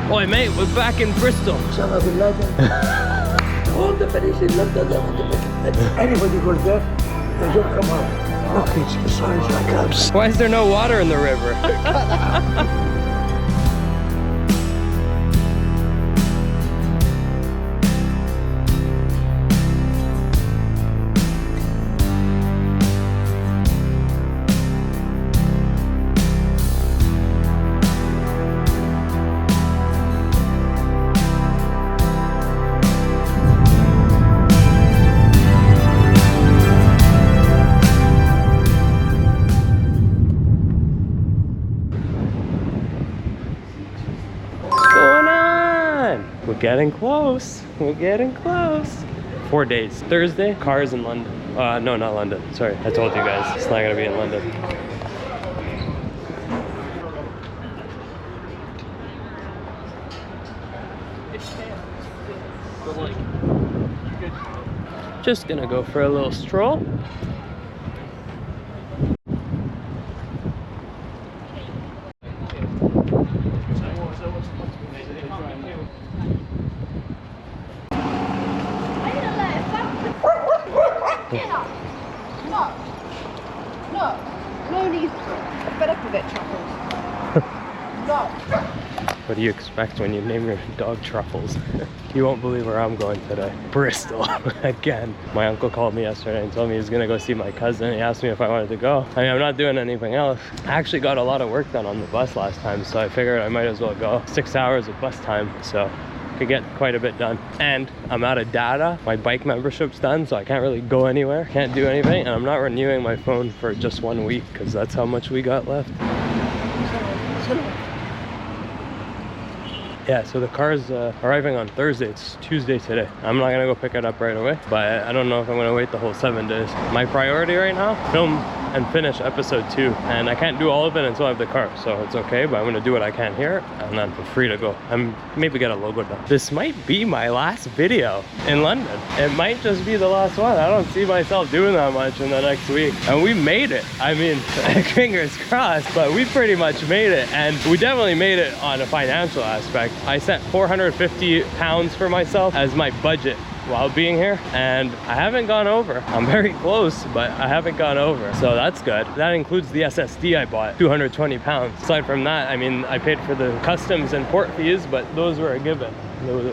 Oi mate, we're back in Bristol. Osama bin Laden. All the police in London, they want to make it. Anybody goes there, they don't come out. Look, it's besides like us. Why is there no water in the river? We're getting close. We're getting close. 4 days. Thursday, cars in London. No, not London. Sorry, I told you guys. It's not gonna be in London. Just gonna go for a little stroll. No need. I'm fed up with it, Truffles. No. What do you expect when you name your dog Truffles? You won't believe where I'm going today. Bristol, again. My uncle called me yesterday and told me he's gonna go see my cousin. He asked me if I wanted to go. I mean, I'm not doing anything else. I actually got a lot of work done on the bus last time, so I figured I might as well go. 6 hours of bus time, so could get quite a bit done. And I'm out of data. My bike membership's done, so I can't really go anywhere. Can't do anything, and I'm not renewing my phone for just 1 week because that's how much we got left. Yeah, so the car's arriving on Thursday. It's Tuesday today. I'm not gonna go pick it up right away, but I don't know if I'm gonna wait the whole 7 days. My priority right now, film and finish episode 2, and I can't do all of it until I have the car, so it's okay, but I'm gonna do what I can here, and then I'm free to go. I'm maybe get a logo done. This might be my last video in London. It might just be the last one. I don't see myself doing that much in the next week, and we made it. I mean, fingers crossed, but we pretty much made it, and we definitely made it on a financial aspect. I set £450 for myself as my budget while being here, and I haven't gone over. I'm very close, but I haven't gone over, so that's good. That includes the SSD I bought, £220. Aside from that, I mean, I paid for the customs and port fees, but those were a given.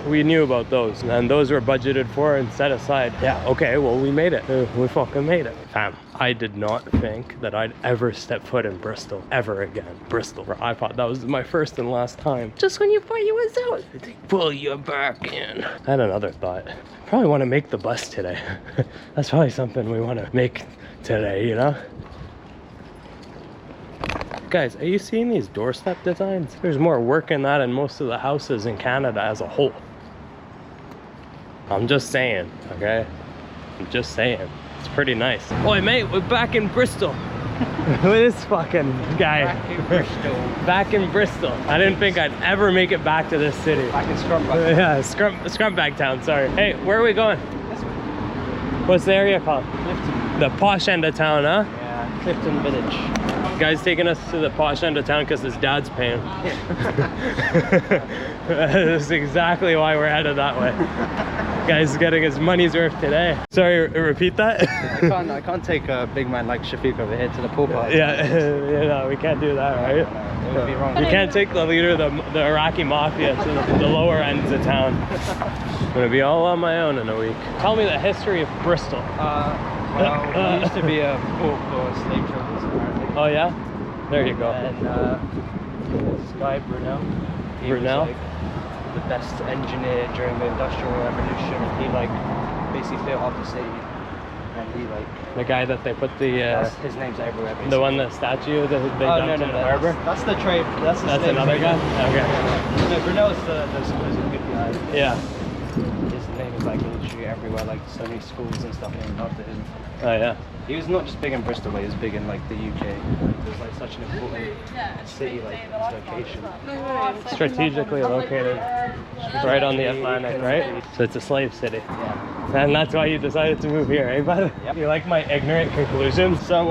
We knew about those, and those were budgeted for and set aside. Yeah, okay, well, we made it. We fucking made it. Fam, I did not think that I'd ever step foot in Bristol ever again. Bristol. I thought that was my first and last time. Just when you thought you was out, they pull you back in. I had another thought. Probably want to make the bus today. That's probably something we want to make today, you know? Guys, are you seeing these doorstep designs? There's more work in that than most of the houses in Canada as a whole. I'm just saying, okay? I'm just saying. It's pretty nice. Oi mate, we're back in Bristol. With this fucking guy. Back in Bristol. Back in Bristol. I didn't think I'd ever make it back to this city. Back in Scrumbag. Yeah, Scrumbag town, sorry. Hey, where are we going? What's the area called? Clifton. The posh end of town, huh? Yeah, Clifton Village. Guy's taking us to the posh end of town because his dad's paying. That's exactly why we're headed that way. Guy's getting his money's worth today. Sorry, repeat that? I can't take a big man like Shafiq over here to the pool party. Yeah, no, we can't do that, right? No, it would be wrong. You can't take the leader of the Iraqi mafia to the lower ends of town. I'm gonna be all on my own in a week. Tell me the history of Bristol. Well, it used to be a port for slave traders, apparently. Oh yeah? There you go. And this guy, Brunel. He was like the best engineer during the Industrial Revolution, and he like basically built up the city. And he like the guy that they put the his name's everywhere. Basically. the one, the statue that they dumped in the harbor. That's the trade. That's another guy. Okay. No, Brunel's the supposed good guy. Yeah. His name is like literally everywhere. Like so many schools and stuff named after him. Oh yeah. He was not just big in Bristol, but he was big in like the UK. It was like such an important city, like its location. Strategically located, right on the Atlantic, right? So it's a slave city. Yeah. And that's why you decided to move here, eh, bud? Yep. You like my ignorant conclusions? So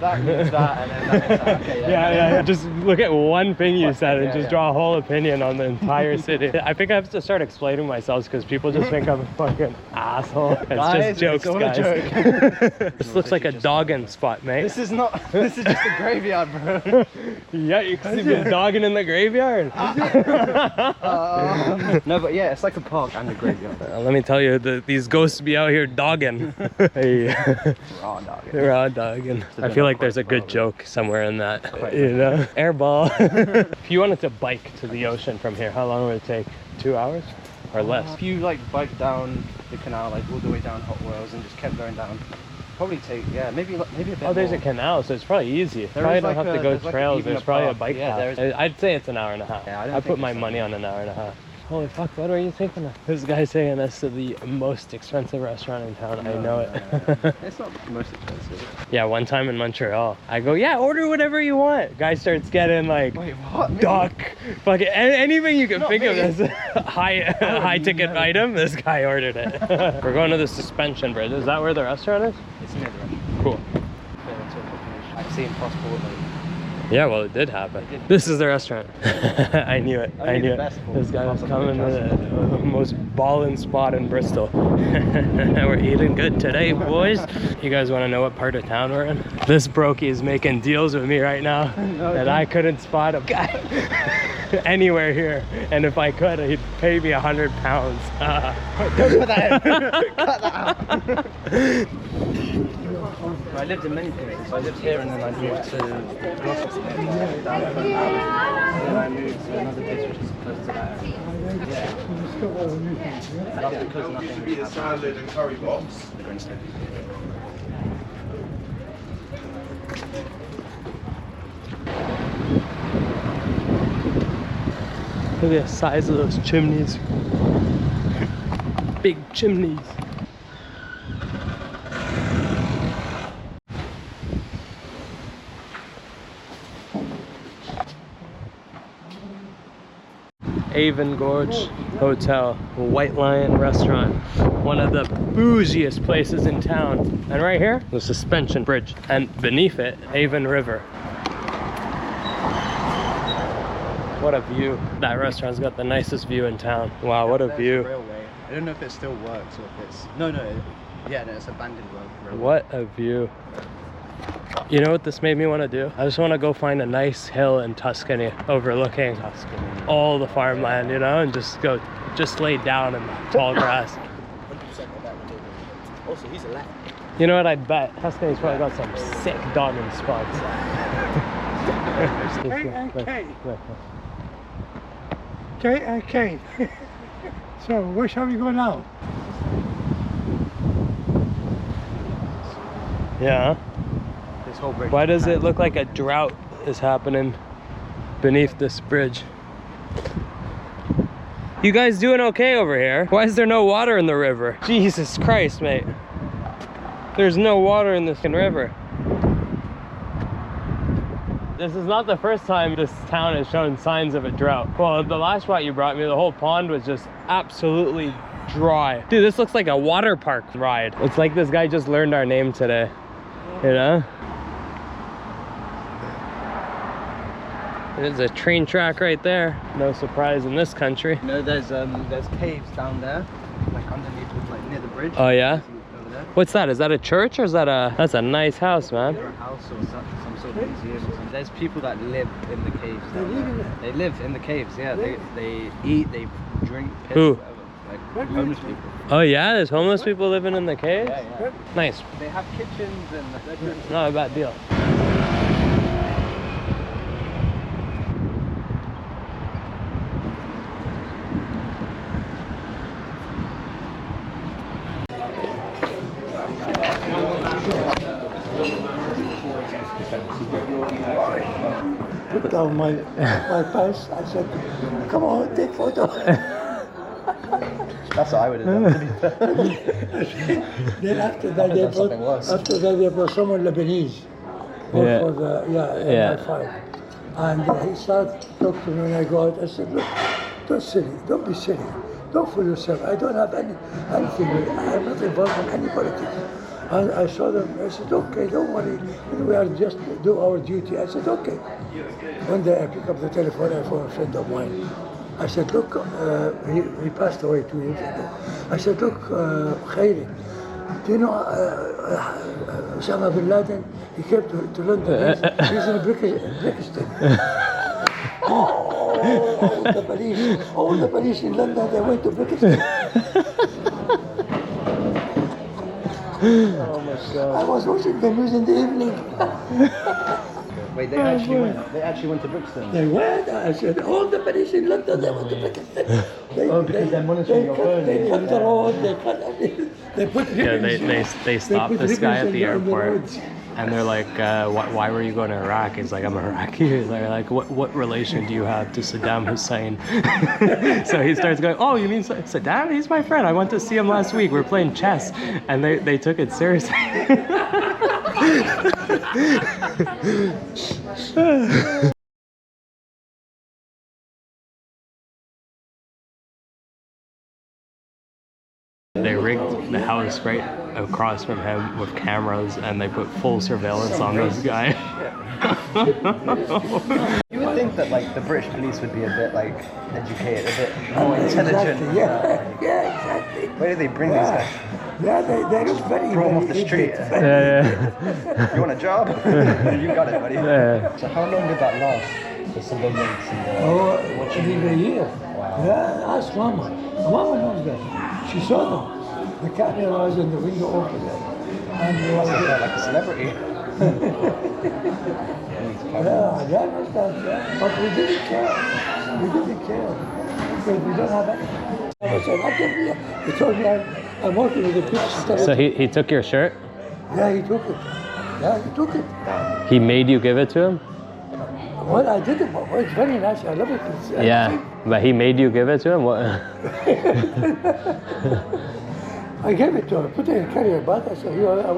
that means that, and then that means that. Okay, Yeah. Just look at one thing you said and Yeah, just yeah. draw a whole opinion on the entire city. I think I have to start explaining myself because people just think I'm a fucking asshole. It's Guys, just jokes, it's all a guys. joke. This looks like a dogging spot, mate. This is not. This is just a graveyard, bro. Yeah, you can see me dogging in the graveyard. No, but yeah, it's like a park and a graveyard. Let me tell you, these ghosts be out here dogging. Hey. Raw dog. Raw dogging. I feel like there's a good joke somewhere in that. You know? Airball. If you wanted to bike to the ocean from here, how long would it take? 2 hours? Or less? If you like bike down the canal, like all the way down Hot Wheels, and just kept going down, probably take maybe a bit. Oh, there's more. a canal, so it's probably easy. There Probably is don't like have to a- go there's like trails. even There's a probably a park. bike Yeah, path. there's- I'd say it's an hour and a half. Yeah, I don't I'd think put my it's money on an hour and a half. Holy fuck, what are you thinking of? This guy's saying this to the most expensive restaurant in town. I know it. No. It's not the most expensive. Yeah, one time in Montreal, I go, yeah, order whatever you want. Guy starts getting like Wait, what? duck, fucking anything you can Not think me. of as a high ticket item. This guy ordered it. We're going to the suspension bridge. Is that where the restaurant is? It's near the restaurant. Cool. I've seen possible. Yeah, well, it did happen. This is the restaurant. I knew it. I Only knew the it. best food This guy was possible coming to to the most ballin' spot in Bristol. We're eating good today, boys. You guys want to know what part of town we're in? This brokey is making deals with me right now that I couldn't spot a guy anywhere here. And if I could, he'd pay me £100. Don't put that in. Cut that out. I lived in many places. I lived here and then I moved to Bristol. And then I moved to another place which is close to that area. Yeah. That's because nothing Be a salad and curry box. Look at the size of those chimneys. Big chimneys. Avon Gorge Hotel, White Lion restaurant, one of the bougiest places in town. And right here, the suspension bridge, and beneath it, Avon River. What a view. That restaurant's got the nicest view in town. Wow, what a view. Railway. I don't know if it still works or if it's... No, yeah, no, it's abandoned railway. What a view. You know what this made me want to do? I just want to go find a nice hill in Tuscany overlooking all the farmland, you know, and just lay down in the tall grass. 100% Also, he's a left. You know what, I'd bet Tuscany's probably got some sick dogging spots. K. So, where shall we go now? Yeah. This whole bridge. Why does it look like a drought is happening beneath this bridge? You guys doing okay over here? Why is there no water in the river? Jesus Christ, mate. There's no water in this river. This is not the first time this town has shown signs of a drought. Well, the last spot you brought me, the whole pond was just absolutely dry. Dude, this looks like a water park ride. It's like this guy just learned our name today, you know? There's a train track right there. No surprise in this country. You know, there's caves down there, like underneath, like near the bridge. Oh yeah? Over there. What's that? Is that a church or is that a... That's a nice house, man. Or a house or some sort of museum or something. There's people that live in the caves down there. They live in the caves, yeah. They eat, they drink, piss, Who? whatever. Like homeless people. Oh yeah? There's homeless people living in the caves? Yeah. Nice. They have kitchens and bedrooms. Not a bad deal. Put down my pants. I said, come on, take photo. That's what I would have done. Then after that they brought someone Lebanese. Yeah. For the MI5. And he started talking to me when I go out. I said, look, don't be silly. don't fool yourself. I don't have anything. I'm not involved in any politics. I saw them. I said, okay, don't worry. We are just do our duty. I said, okay. One day I pick up the telephone for a friend of mine. I said, look, he passed away 2 years ago. I said, look, Khairi, do you know Osama bin Laden? He came to London. He's in Bristol. All the police in London, they went to Bristol. Oh my God. I was watching the news in the evening. Wait, they actually went to Brixton? They went. I said, all the police in London, they went to Bristol. Because they're monitoring your phone. They cut the road, they cut everything. They put they stopped this guy at the airport. And they're like, why were you going to Iraq? He's like, I'm Iraqi. They're like, what relation do you have to Saddam Hussein? So he starts going, oh, you mean Saddam? He's my friend. I went to see him last week. We're playing chess. And they took it seriously. They rigged the house right across from him with cameras, and they put full surveillance on this guy. You would think that like the British police would be a bit like educated, a bit more intelligent. Exactly, yeah, exactly. Where do they bring these guys? Yeah, they look very, Brought them off the very street. Yeah. You want a job? You got it, buddy. Yeah. So how long did that last? The civilians and the... Oh, what you mean a year? Yeah, ask Mama. Mama knows that. She saw them. The camera was in the window open. And they Must were have felt like a celebrity. yeah, I understand. Yeah. But we didn't care. We didn't care. Because we don't have anything. I said, I can be. He told me I'm working with the people. So he took your shirt? Yeah, he took it. Yeah, he took it. He made you give it to him? Well, I did it, but it's very nice. I love it. It's, Yeah, but he made you give it to him? What? I gave it to him. Put it in a carrier bag. I said, here, I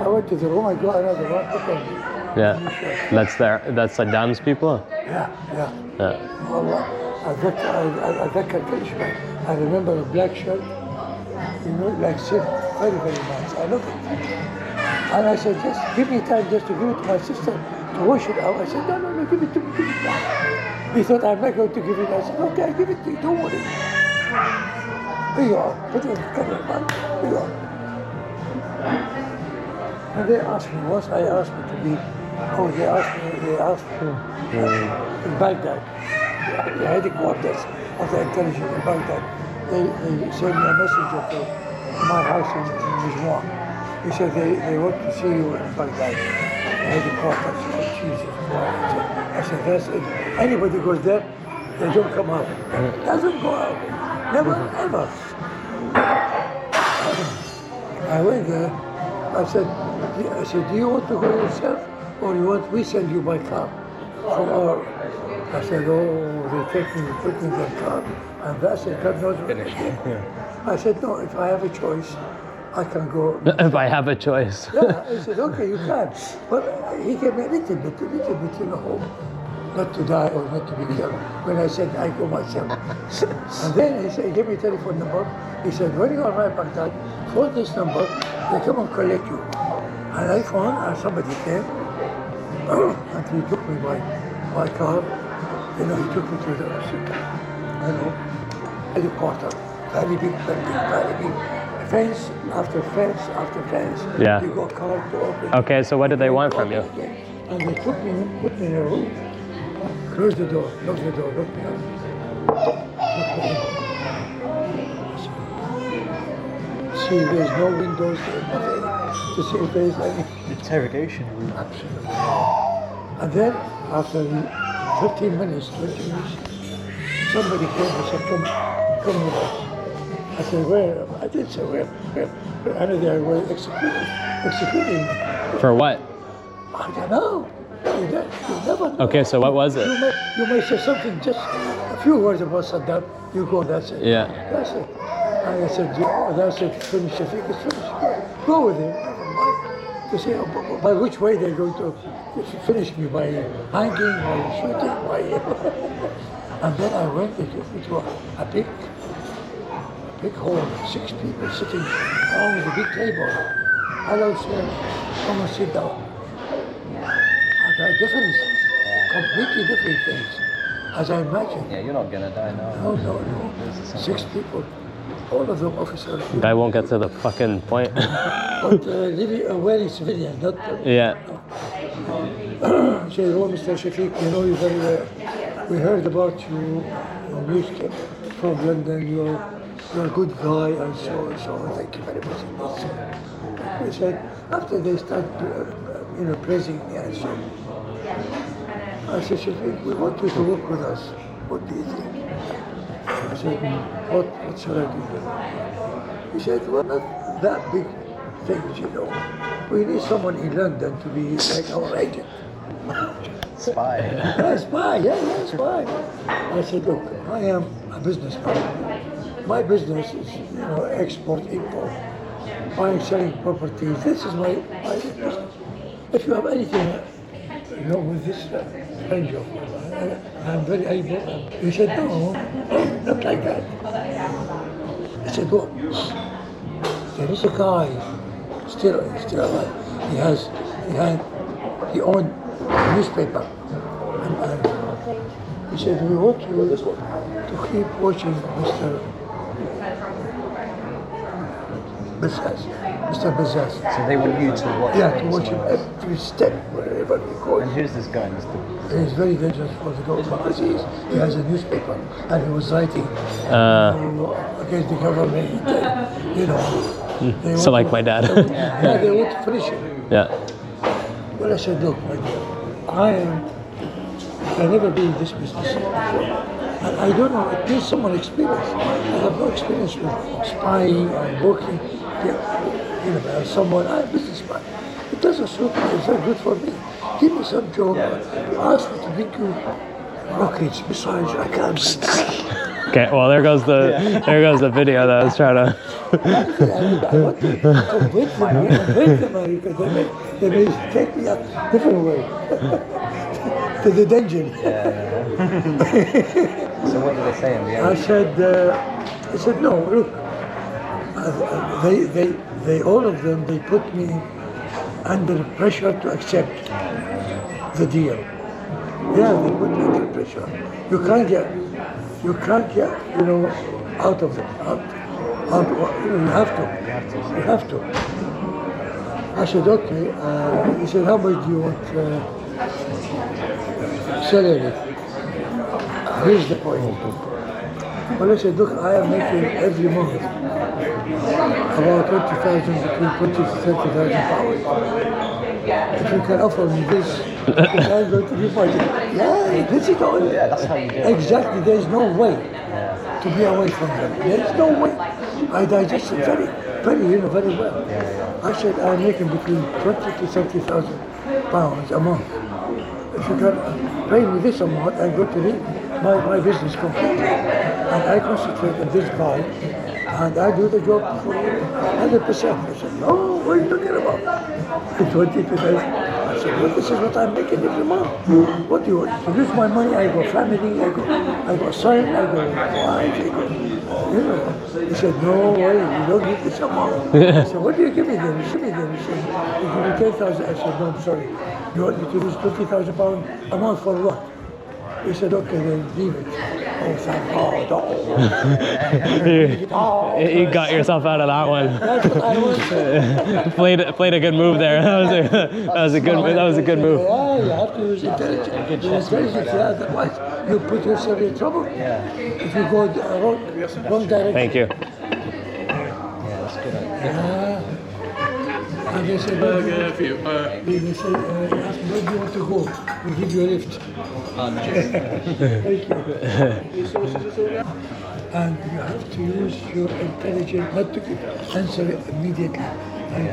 went to the room. I got another one. Put it. Yeah, that's Saddam's people? Yeah. Yeah. Wallah, I can't finish it. I remember a black shirt, like silk, very, very nice. I love it. And I said, just give me time just to give it to my sister to wash it out. I said, no, give it to me, give it back. He thought I'm not going to give it. I said, okay, I give it to you, don't worry. Here you are, put it in the camera, man. Here you are. And they asked me, once I asked me to be, they asked me in Baghdad, the headquarters of the intelligence in Baghdad. They sent me a messenger to my house in Nijwan. He said they want to see you in Baghdad. The headquarters. Oh, Jesus Christ. I said, that's it. Anybody goes there, they don't come out. Doesn't go out. Never, ever. I went there. I said, do you want to go yourself, or you want we send you by car from our? I said, oh, they take me, put me in their car, and that's it. God knows what I did. I said, no, if I have a choice, I can go. If I have a choice. Yeah, I said, okay, you can. But he gave me a little bit, not to die or not to be killed. When I said, I go myself. And then he gave me a telephone number. He said, when you arrive at Baghdad, phone this number, they come and collect you. And I phoned, and somebody came, and he took me by car. He took me to the headquarters. Very big building, very big. Fence after fence after fence. Yeah. You got car to open. Okay, so what do they want from you? And they took me, put me in a room, close the door, lock the door, lock me up. See, there's no windows, nothing to see if there's any. Interrogation room. Absolutely. And then, after 15 minutes, 20 minutes, somebody came and said, come with us. I said, where? I didn't say where. I know they were executing me. For what? I don't know. You never know. Okay, so what was it? You may say something, just a few words about Saddam, you go, that's it. Yeah. That's it. And I said, that's it, finish, I think it's finished. Go with it, never mind. To say, by which way they're going to finish me, by hanging, by shooting, by... And then I went, they took me to a big big hall, 6 people sitting around the big table. Hello, sir. Come and sit down. Different, completely different things, as I imagine. Yeah, you're not gonna die now. No. 6 people, all of them officers. Guy won't get to the fucking point. But very civilian, not. Yeah. Say, oh, Mr. Shafiq, you know you very well. We heard about you on newspaper from London. You're a good guy, and so. Thank you very much. We said after they start, praising me and so. I said, Shafiq, we want you to work with us. What do you think? I said, what shall I do? He said, well, not that big things, We need someone in London to be like our agent. Spy. Spy. I said, look, I am a businessman. My business is, export, import, buying, selling properties. This is my business. If you have anything, with this range of, I'm very able. He said, no, not like that. I said, what? There is a guy, still alive. He owned a newspaper. And he said, we want you to keep watching Mr. Bazzaz. So they want you to watch. Yeah, to watch him every step, wherever he goes. And who's this guy, Mr. He's very dangerous for the government because he has a newspaper and he was writing against the government. So like my dad. They want to finish him. Yeah. Well, I said, look, my dear, I've never been in this business before. And I don't know, it needs someone experienced. I have no experience with spying and working. I'm a businessman. It doesn't suit me, it's not good for me. Give me some job, ask me to bring you rockets, missiles, I can't. Okay, well there goes the video that I was trying to. I want to convince them because they may take me a different way to the dungeon. So what did they say in the end? I said no, look, they all of them, they put me under pressure to accept the deal. Yeah, they put me under pressure. You can't get, out of it. You have to. I said, okay. He said, how much do you want salary? Here's the point. Well, I said, look, I am making every month about 20,000, between 20 to 30,000 pounds. If you can offer me this, I'm going to be fighting. Yeah, this is all. Yeah, that's how you do it. Exactly, there is no way to be away from them. There is no way. I digested very well. I said I'm making between 20 to 30,000 pounds a month. If you can pay me this amount, I'm going to leave my business completely. And I concentrate on this guy, and I do the job for 100%. I said, no, what are you talking about? 20 to 30. I said, well, this is what I'm making every month. What do you want? To lose my money, I got family, I got son, I got wife, He said, no way, you don't give this amount. I said, what do you give me then? He said, you give me 10,000. I said, no, I'm sorry. You want me to lose 20,000 pounds a month for what? He said, okay, then leave it. Oh, thank God. You got yourself out of that one. That's what I was. Played a good move there. That was a good move. Yeah, you have to use intelligence. Otherwise, you put yourself in trouble. Yeah. If you go wrong direction. Thank you. Yeah, that's good. And they said, they say, ask me, where do you want to go? We'll give you a lift. Thank you. And you have to use your intelligence not to answer it immediately. I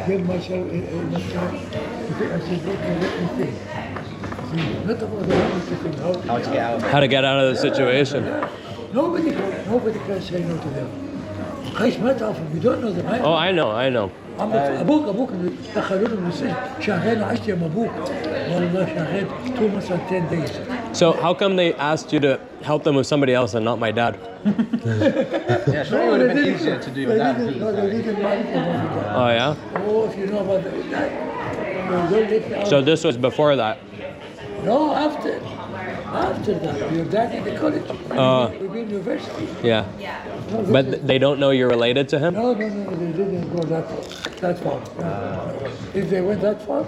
feel myself in the time. I said, okay, let me think. Not about the how to think. How to get out. How to get out of the situation. Nobody can say no to them. Kayss ما تعرفهم, you don't know them. Oh, I know. ابوك دخلونا من السجن شهرين عشت يا ابوك والله شهرين 2 months and 10 days So how come they asked you to help them with somebody else and not my dad? Yeah, sure, it would have been easier to do They that. didn't, no, they didn't like it. Oh yeah? Oh, if you know about that. So this was before that? No, after. After that, your dad in the college. We've been university. Yeah. No, But they don't know you're related to him? no, they didn't go that far. No. If they went that far,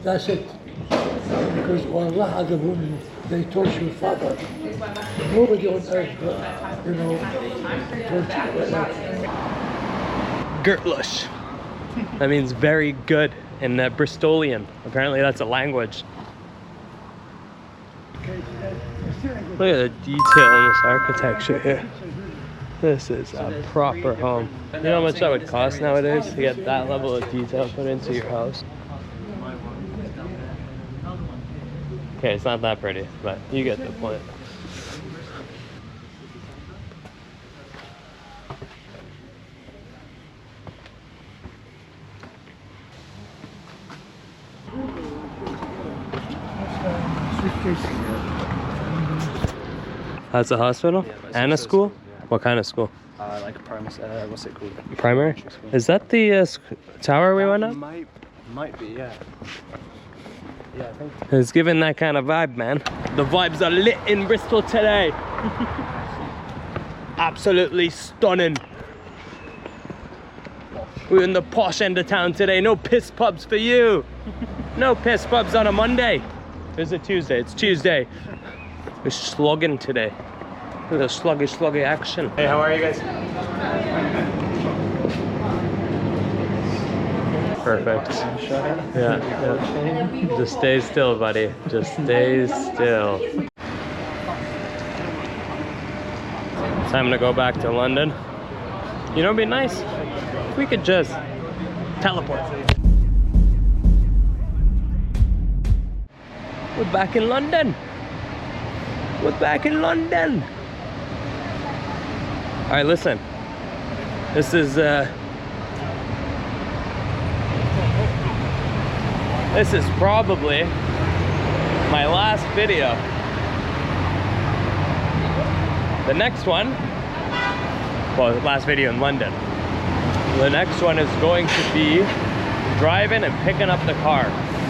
that's it. Because Allah had a woman, they torture your father. Nobody on earth, you know, torture like that. Gertlush. That means very good in Bristolian. Apparently that's a language. Look at the detail in this architecture here. This is a proper home. You know how much that would cost nowadays to get that level of detail put into your house? Okay, it's not that pretty, but you get the point. That's a hospital? Yeah, And a school? What kind of school? Like a primary, what's it called? Primary? Is that the tower we went up? Might be, yeah. Yeah, I think. It's giving that kind of vibe, man. The vibes are lit in Bristol today. Absolutely stunning. We're in the posh end of town today. No piss pubs for you. No piss pubs on a Monday. It's a Tuesday. It's Tuesday. We're slogging today. Look at the sluggy action. Hey, how are you guys? Perfect. Yeah. Just stay still, buddy. Just stay still. Time to go back to London. You know, it'd be nice if we could just teleport. We're back in London. We're back in London. All right, listen. This is probably my last video. The next one, well, last video in London. The next one is going to be driving and picking up the car,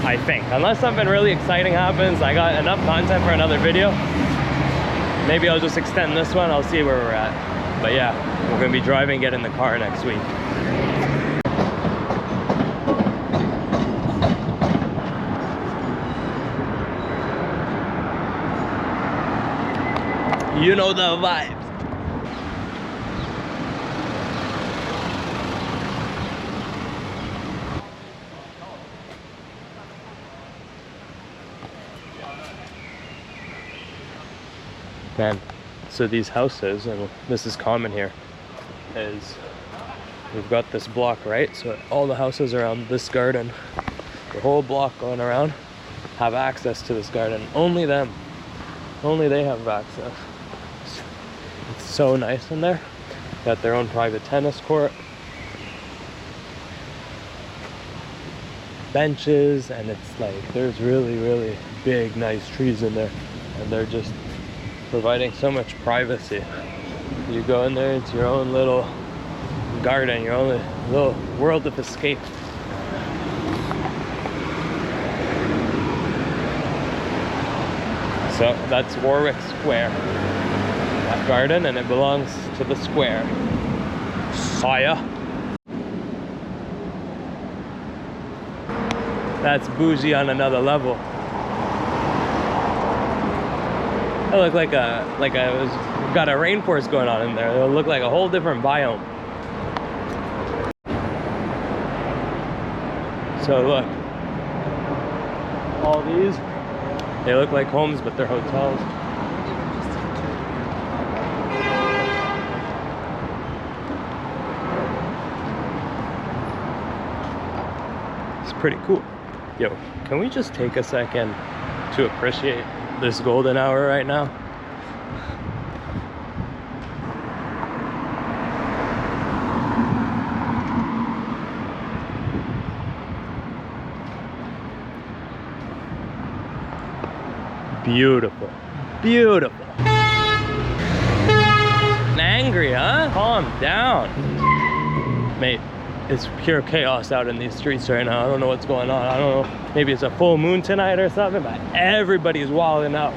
I think. Unless something really exciting happens, I got enough content for another video. Maybe I'll just extend this one, I'll see where we're at. But yeah, we're gonna be driving, get in the car next week. You know the vibes. Man, so these houses, and this is common here, is we've got this block, right? So all the houses around this garden, the whole block going around, have access to this garden. Only them, only they have access. It's so nice in there. Got their own private tennis court, benches, and it's like there's really big nice trees in there, and they're just providing so much privacy. You go in there, it's your own little garden, your own little world of escape. So that's Warwick Square, that garden, and it belongs to the square. Sire. That's bougie on another level. It looked like got a rainforest going on in there. It'll look like a whole different biome. So look, all these, they look like homes, but they're hotels. It's pretty cool. Yo, can we just take a second to appreciate this golden hour right now? Beautiful. Beautiful. Angry, huh? Calm down. Mate, it's pure chaos out in these streets right now. I don't know what's going on. I don't know. Maybe it's a full moon tonight or something, but everybody's wilding out.